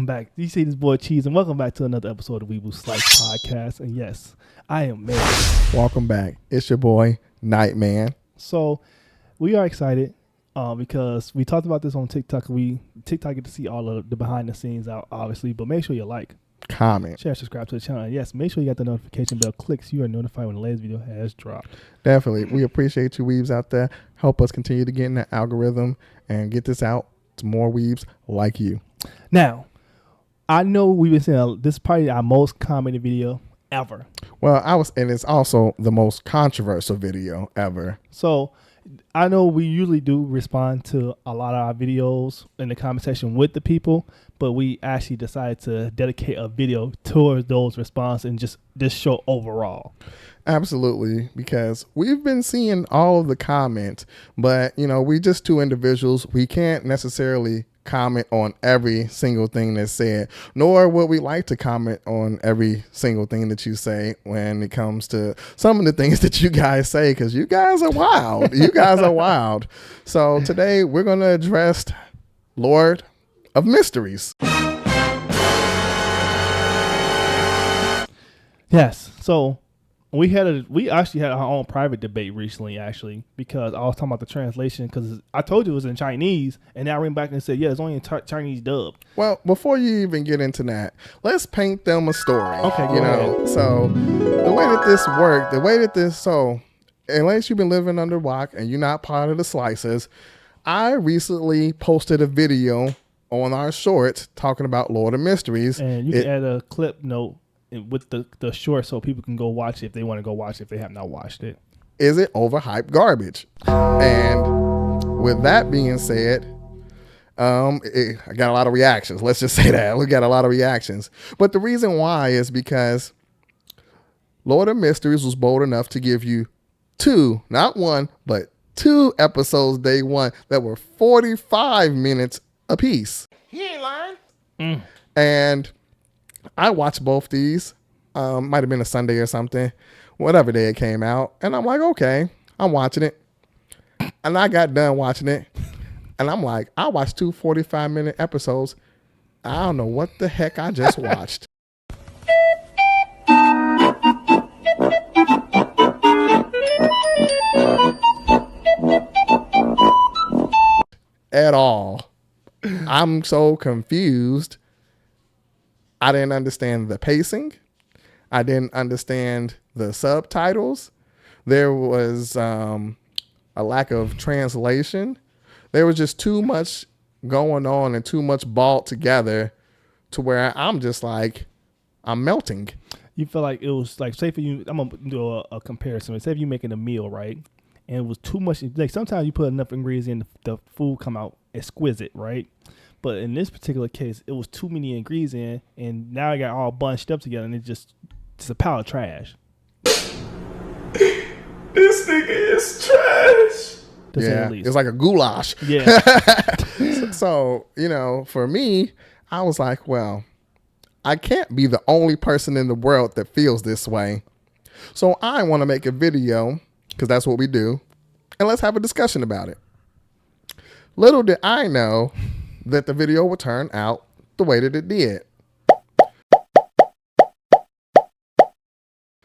welcome back. You see this boy Cheese, and welcome back to another episode of Weeble Slice Podcast. And yes, I am man. Welcome back. It's your boy Nightman. So we are excited because we talked about this on TikTok. TikTok get to see all of the behind the scenes out, obviously, but make sure you like, comment, share, subscribe to the channel. And yes, make sure you got the notification bell clicked so you are notified when the latest video has dropped. Definitely. We appreciate you weebs out there. Help us continue to get in that algorithm and get this out to more weebs like you. Now, I know we've been saying this is probably our most commented video ever. Well, and it's also the most controversial video ever. So I know we usually do respond to a lot of our videos in the comment section with the people, but we actually decided to dedicate a video towards those responses and just this show overall. Absolutely, because we've been seeing all of the comments, but we just two individuals. We can't necessarily comment on every single thing that's said, nor would we like to comment on every single thing that you say when it comes to some of the things that you guys say, because you guys are wild. You guys are wild. So today we're going to address Lord of Mysteries. Yes. So we actually had our own private debate recently, actually, because I was talking about the translation, because I told you it was in Chinese, and now I ran back and said, yeah, it's only in Chinese dub. Well, before you even get into that, let's paint them a story. Okay, go ahead. So the way that this worked, unless you've been living under a rock and you're not part of the slices, I recently posted a video on our shorts talking about Lord of Mysteries. And you can add a clip note with the short so people can go watch it if they want to go watch it if they have not watched it. Is it overhyped garbage? And with that being said, I got a lot of reactions. Let's just say that. We got a lot of reactions. But the reason why is because Lord of Mysteries was bold enough to give you two, not one, but two episodes day one that were 45 minutes apiece. He ain't lying. And I watched both these. Might have been a Sunday or something, whatever day it came out. And I'm like, okay, I'm watching it. And I got done watching it. And I'm like, I watched two 45-minute episodes. I don't know what the heck I just watched. At all. I'm so confused. I didn't understand the pacing. I didn't understand the subtitles. There was a lack of translation. There was just too much going on and too much balled together to where I'm just like, I'm melting. You feel like it was like, say for you, I'm going to do a comparison. Say if you're making a meal, right? And it was too much. Like sometimes you put enough ingredients in, the food come out exquisite, right? But in this particular case, it was too many ingredients in, and now I got all bunched up together, and it's just a pile of trash. This nigga is trash. To say the least. It's like a goulash. Yeah. So, for me, I was like, well, I can't be the only person in the world that feels this way. So I want to make a video, because that's what we do, and let's have a discussion about it. Little did I know that the video would turn out the way that it did.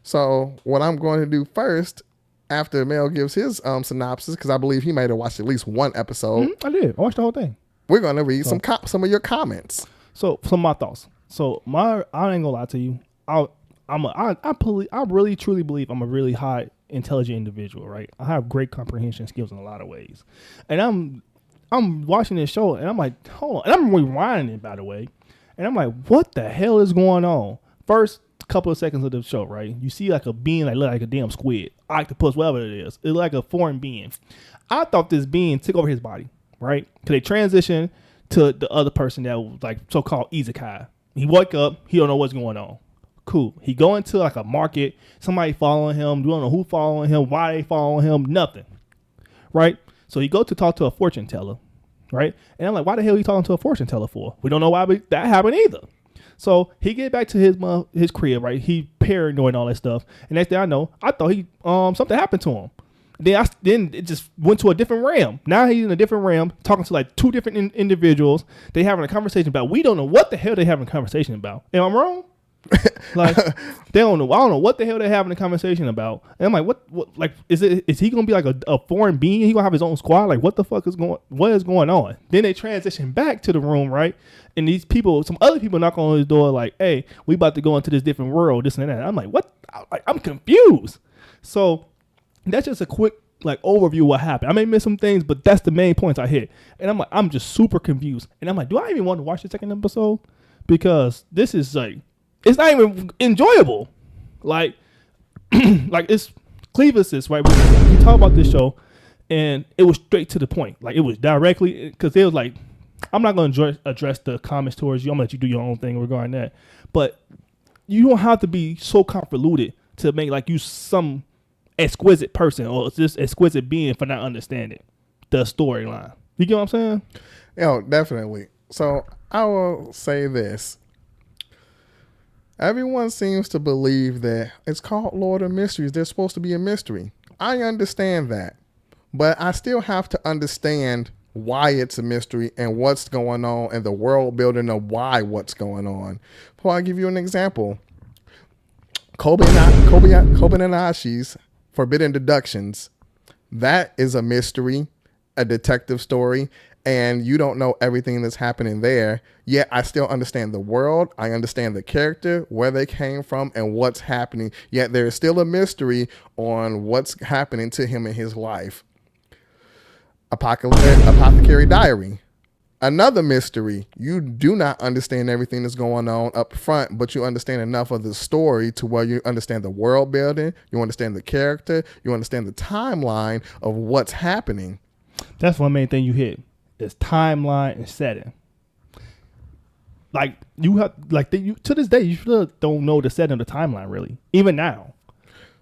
So what I'm going to do first, after Mel gives his synopsis, because I believe he might have watched at least one episode. I did. I watched the whole thing. We're going to read some of your comments. So some of my thoughts. So I ain't gonna lie to you. I really truly believe I'm a really high intelligent individual, right? I have great comprehension skills in a lot of ways, and I'm watching this show and I'm like, hold on, and I'm rewinding it, by the way, and I'm like, what the hell is going on? First couple of seconds of the show, right? You see like a being that look like a damn squid, octopus, whatever it is. It's like a foreign being. I thought this being took over his body, right? Because they transition to the other person that was like so-called isekai. He woke up, he don't know what's going on. Cool. He go into like a market, somebody following him, you don't know who following him, why they following him, nothing. Right? So he go to talk to a fortune teller, right? And I'm like, why the hell are you talking to a fortune teller for? We don't know why that happened either. So he get back to his crib, right? He paranoid and all that stuff. And next thing I know, I thought something happened to him. Then it just went to a different realm. Now he's in a different realm, talking to like two different individuals. They having a conversation about. We don't know what the hell they having a conversation about. Am I wrong? Like they don't know. I don't know what the hell they're having a conversation about. And I'm like, what? Like, is he gonna be like a foreign being? He gonna have his own squad? Like, what the fuck is going? What is going on? Then they transition back to the room, right? And these people, some other people knock on his door, like, hey, we about to go into this different world, this and that. I'm like, what? I'm confused. So that's just a quick like overview of what happened. I may miss some things, but that's the main points I hit. And I'm like, I'm just super confused. And I'm like, do I even want to watch the second episode? Because this is like, it's not even enjoyable. Like, like it's Clevis, right? We talk about this show, and it was straight to the point. Like, it was directly, because it was like, I'm not going to address the comments towards you. I'm going to let you do your own thing regarding that. But you don't have to be so convoluted to make like you some exquisite person or just exquisite being for not understanding the storyline. You get what I'm saying? Definitely. So I will say this. Everyone seems to believe that it's called Lord of Mysteries. There's supposed to be a mystery. I understand that. But I still have to understand why it's a mystery and what's going on and the world building of why what's going on. Before I give you an example, Kobanashi's Forbidden Deductions, that is a mystery, a detective story, and you don't know everything that's happening there, yet I still understand the world, I understand the character, where they came from, and what's happening, yet there is still a mystery on what's happening to him in his life. Apothecary Diary, another mystery. You do not understand everything that's going on up front, but you understand enough of the story to where you understand the world building, you understand the character, you understand the timeline of what's happening. That's one main thing you hit. Is timeline and setting. Like you have, like to this day, you still don't know the setting of the timeline really, even now.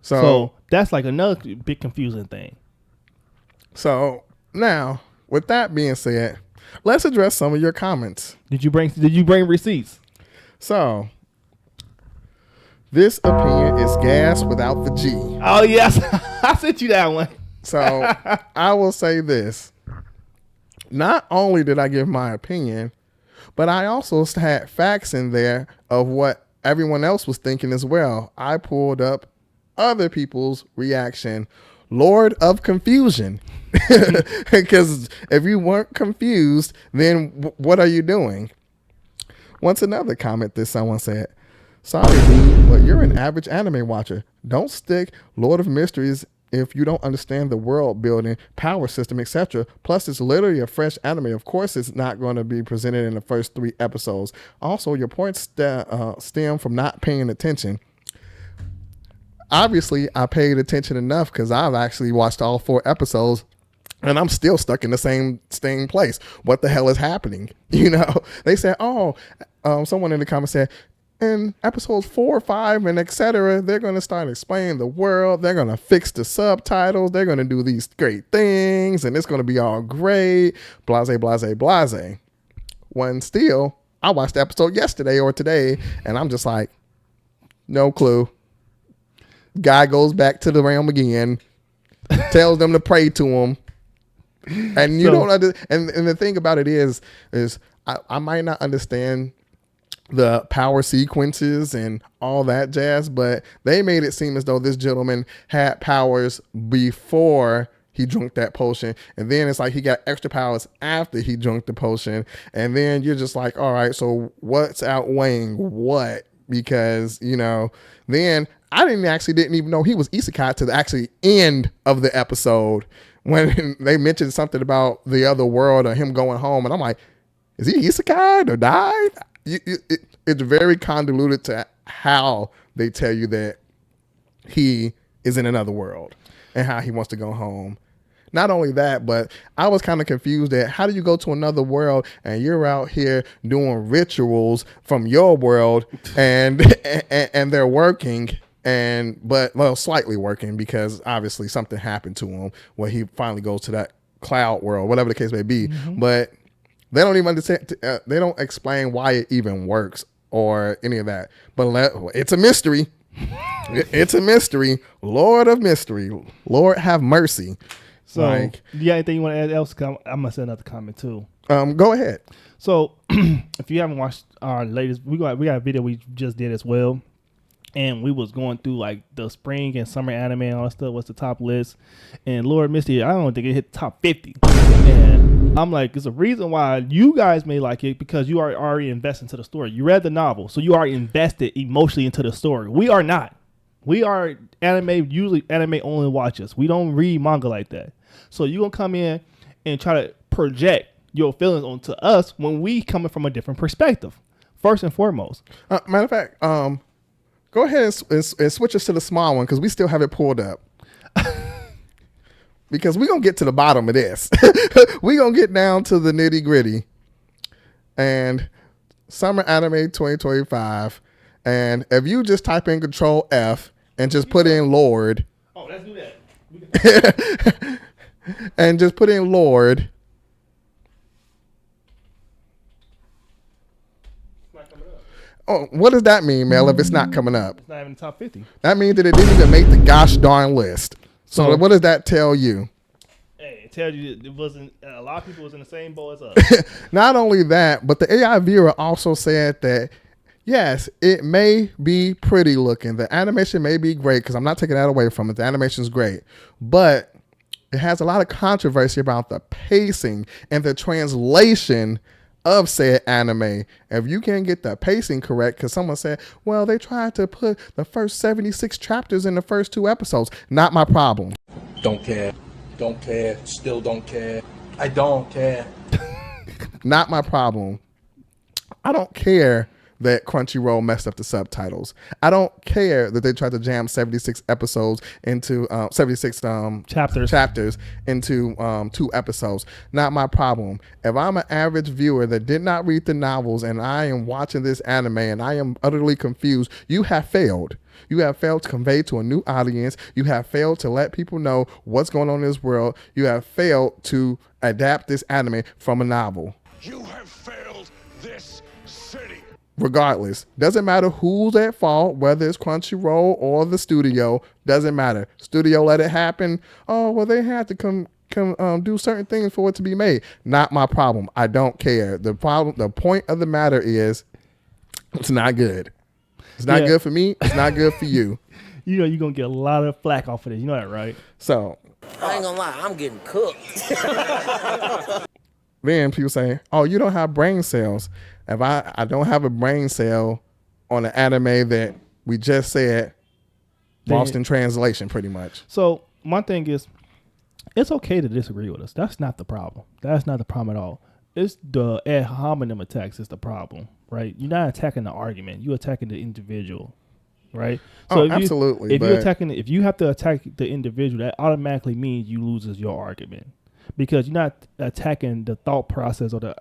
So that's like another big confusing thing. So now, with that being said, let's address some of your comments. Did you bring receipts? So this opinion is gas without the G. Oh yes, I sent you that one. So I will say this. Not only did I give my opinion, but I also had facts in there of what everyone else was thinking as well. I pulled up other people's reaction. Lord of Confusion. Because if you weren't confused, then what are you doing? Once another comment that someone said, sorry, dude, but you're an average anime watcher. Don't stick Lord of Mysteries if you don't understand the world building, power system, etc. Plus, it's literally a fresh anime. Of course, it's not going to be presented in the first 3 episodes. Also, your points stem from not paying attention. Obviously, I paid attention enough because I've actually watched all 4 episodes. And I'm still stuck in the same place. What the hell is happening? You know, they said, someone in the comments said, in episodes 4, 5, and etc., they're going to start explaining the world. They're going to fix the subtitles. They're going to do these great things, and it's going to be all great. Blase, blase, blase. When still, I watched the episode yesterday or today, and I'm just like, no clue. Guy goes back to the realm again, tells them to pray to him, and you don't understand. And the thing about it is I might not understand the power sequences and all that jazz, but they made it seem as though this gentleman had powers before he drank that potion, and then it's like he got extra powers after he drank the potion, and then you're just like, all right, so what's outweighing what? Because, you know, then I didn't even know he was isekai to the actually end of the episode when they mentioned something about the other world or him going home, and I'm like, is he isekai or died? It's very convoluted to how they tell you that he is in another world and how he wants to go home. Not only that, but I was kind of confused at how do you go to another world and you're out here doing rituals from your world and they're working but slightly working because obviously something happened to him where he finally goes to that cloud world, whatever the case may be. Mm-hmm. But they don't even understand. They don't explain why it even works or any of that. But it's a mystery. It's a mystery. Lord of mystery. Lord have mercy. So, you got anything you want to add else? 'Cause I'm gonna say another comment too. Go ahead. So, if you haven't watched our latest, we got a video we just did as well, and we was going through like the spring and summer anime and all that stuff. What's the top list? And Lord Misty, I don't think it hit the top 50. And I'm like, it's a reason why you guys may like it because you are already invested into the story. You read the novel, so you are invested emotionally into the story. We are not. We are usually anime only watchers. We don't read manga like that. So you gonna come in and try to project your feelings onto us when we coming from a different perspective. First and foremost. Matter of fact, go ahead and switch us to the small one because we still have it pulled up. Because we're going to get to the bottom of this. We're going to get down to the nitty gritty. And Summer Anime 2025. And if you just type in Control F and just put in Lord. Oh, let's do that. And just put in Lord. It's not coming up. Oh, what does that mean, Mel, if it's not coming up? It's not even the top 50. That means that it didn't even make the gosh darn list. So what does that tell you? Hey, it tells you it wasn't. A lot of people was in the same boat as us. Not only that, but the AI viewer also said that yes, it may be pretty looking. The animation may be great because I'm not taking that away from it. The animation is great, but it has a lot of controversy about the pacing and the translation of said anime. If you can't get the pacing correct, because someone said, well, they tried to put the first 76 chapters in the first 2 episodes. Not my problem. Don't care. Don't care. Still don't care. I don't care. Not my problem. I don't care that Crunchyroll messed up the subtitles. I don't care that they tried to jam 76 episodes into 76 chapters into 2 episodes. Not my problem. If I'm an average viewer that did not read the novels and I am watching this anime and I am utterly confused, you have failed. You have failed to convey to a new audience. You have failed to let people know what's going on in this world. You have failed to adapt this anime from a novel. You have failed this city. Regardless, doesn't matter who's at fault, whether it's Crunchyroll or the studio, doesn't matter. Studio let it happen. Oh, well, they had to come do certain things for it to be made. Not my problem. I don't care. The point of the matter is, it's not good. It's not good for me. It's not good for you. You know you're gonna get a lot of flack off of this. You know that, right? So I ain't gonna lie, I'm getting cooked. then people say, oh, you don't have brain cells. If I don't have a brain cell on an anime that we just said lost in translation pretty much. So my thing is, it's okay to disagree with us. That's not the problem. That's not the problem at all. It's the ad hominem attacks is the problem, right? You're not attacking the argument. You're attacking the individual, right? So absolutely. If you have to attack the individual, that automatically means you loses your argument because you're not attacking the thought process or the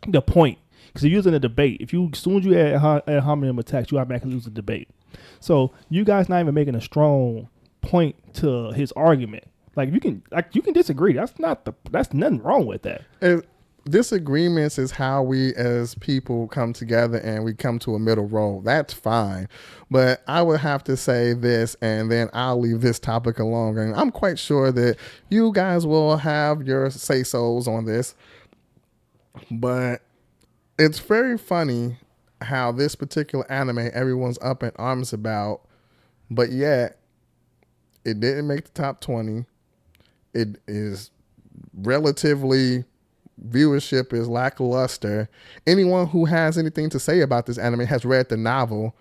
the point. Because you're using a debate. As soon as you add hominem attacks, you automatically lose the debate. So you guys not even making a strong point to his argument. You can disagree. That's nothing wrong with that. Disagreements is how we as people come together and we come to a middle road. That's fine. But I would have to say this, and then I'll leave this topic alone. And I'm quite sure that you guys will have your say-sos on this. But it's very funny how this particular anime everyone's up in arms about, but yet it didn't make the top 20. It is relatively, viewership is lackluster. Anyone who has anything to say about this anime has read the novel,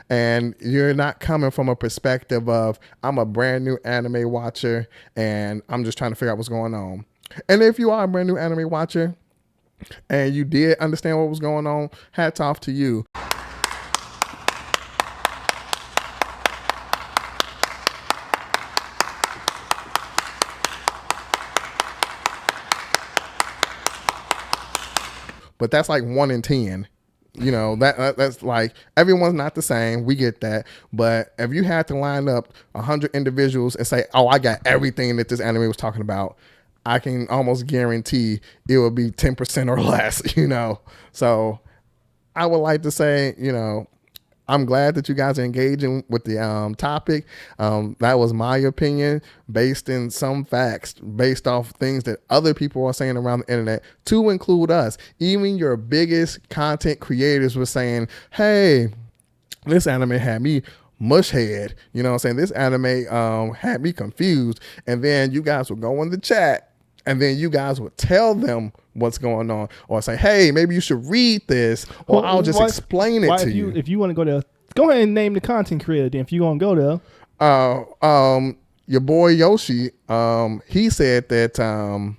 and you're not coming from a perspective of, I'm a brand new anime watcher and I'm just trying to figure out what's going on. And if you are a brand new anime watcher and you did understand what was going on, hats off to you. But that's like 1 in 10. You know, that's like, everyone's not the same. We get that. But if you had to line up 100 individuals and say, oh, I got everything that this anime was talking about, I can almost guarantee it will be 10% or less, you know. So I would like to say, you know, I'm glad that you guys are engaging with the topic. That was my opinion based in some facts, based off things that other people are saying around the internet, to include us. Even your biggest content creators were saying, hey, this anime had me mush head. You know what I'm saying? This anime had me confused. And then you guys would go in the chat and then you guys would tell them what's going on, or say, hey, maybe you should read this, or Well, I'll just explain it to you. If you want to go there, go ahead and name the content creator. Then if you want to go there, your boy Yoshi, he said that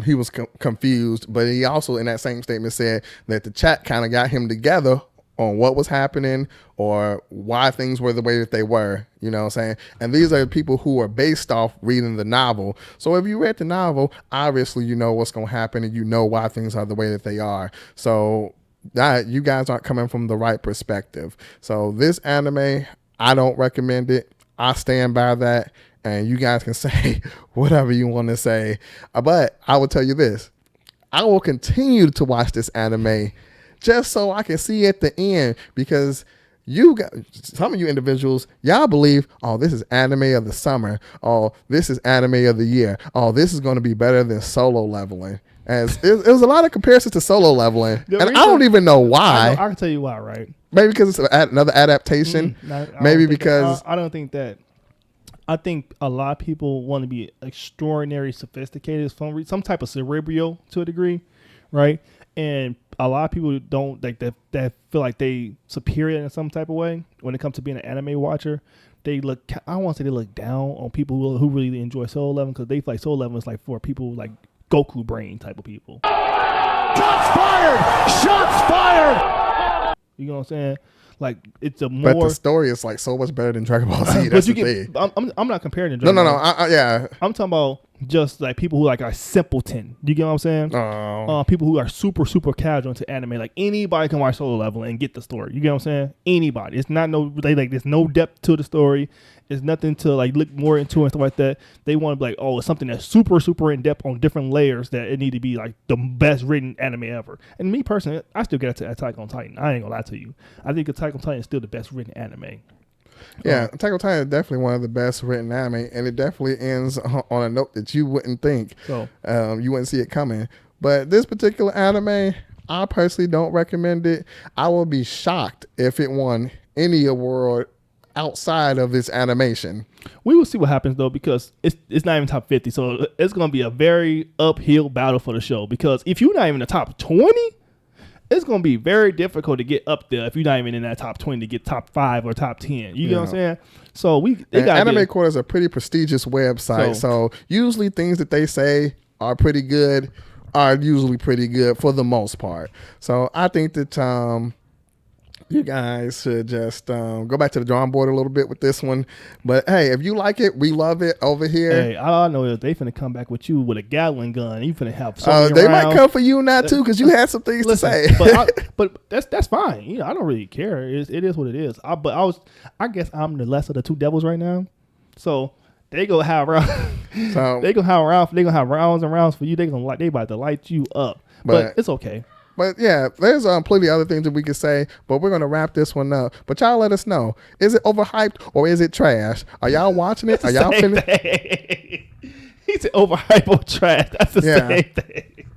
he was confused, but he also in that same statement said that the chat kind of got him together on what was happening or why things were the way that they were, you know what I'm saying? And these are people who are based off reading the novel. So if you read the novel, obviously you know what's going to happen and you know why things are the way that they are. So that you guys aren't coming from the right perspective. So this anime, I don't recommend it. I stand by that. And you guys can say whatever you want to say. But I will tell you this. I will continue to watch this anime just so I can see at the end, because you got some of you individuals, y'all believe, oh, this is anime of the summer. Oh, this is anime of the year. Oh, this is going to be better than Solo Leveling. As it was a lot of comparisons to Solo Leveling, and I don't even know why. I can tell you why, right? Maybe because it's another adaptation. Maybe because I don't think that. I think a lot of people want to be extraordinary sophisticated, some type of cerebral to a degree, right? And a lot of people don't like that feel like they superior in some type of way when it comes to being an anime watcher. They look, I want to say they look down on people who really enjoy Solo Leveling, because they feel like Solo Leveling is like for people like Goku brain type of people. Shots fired! Shots fired! You know what I'm saying? Like, it's a more. But the story is like so much better than Dragon Ball Z. That's the thing. I'm not comparing to Dragon No. Ball. Yeah. I'm talking about just like people who like are simpleton. You get what I'm saying? People who are super, super casual into anime. Like, anybody can watch Solo Leveling and get the story. You get what I'm saying? Anybody. It's not there's no depth to the story. There's nothing to like look more into and stuff like that. They want to be like, oh, it's something that's super, super in depth on different layers that it need to be like the best written anime ever. And me personally, I still get to Attack on Titan. I ain't gonna lie to you. I think Attack on Titan is still the best written anime. Yeah, Attack on Titan is definitely one of the best written anime, and it definitely ends on a note that you wouldn't think. So you wouldn't see it coming. But this particular anime, I personally don't recommend it. I will be shocked if it won any award outside of its animation. We will see what happens though, because it's not even top 50, so it's going to be a very uphill battle for the show, because if you're not even in the top 20, it's going to be very difficult to get up there if you're not even in that top 20 to get top 5 or top 10. You know what I'm saying? So Anime Quarter is a pretty prestigious website, so usually things that they say are pretty good are usually pretty good for the most part. So I think that you guys should just go back to the drawing board a little bit with this one. But hey, if you like it, we love it over here. Hey, all I know is they finna come back with you with a Gatling gun. You finna have so many they rounds. might come for you now too, because you had some things to say. but that's fine. You know, I don't really care. It is what it is. I guess I'm the less of the two devils right now. So they go have rounds. They gonna have rounds and rounds for you. They about to light you up. But it's okay. But yeah, there's plenty of other things that we could say, but we're going to wrap this one up. But y'all let us know. Is it overhyped or is it trash? Are y'all watching it? Are y'all finished? He said overhyped or trash. That's the same thing.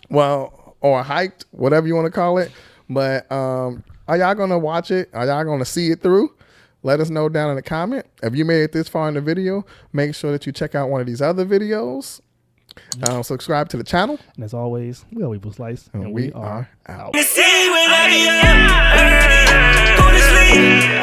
Well, or hyped, whatever you want to call it. But are y'all going to watch it? Are y'all going to see it through? Let us know down in the comment. If you made it this far in the video, make sure that you check out one of these other videos. Subscribe to the channel. And as always, we always will slice. And we are out. See whenever you go to sleep.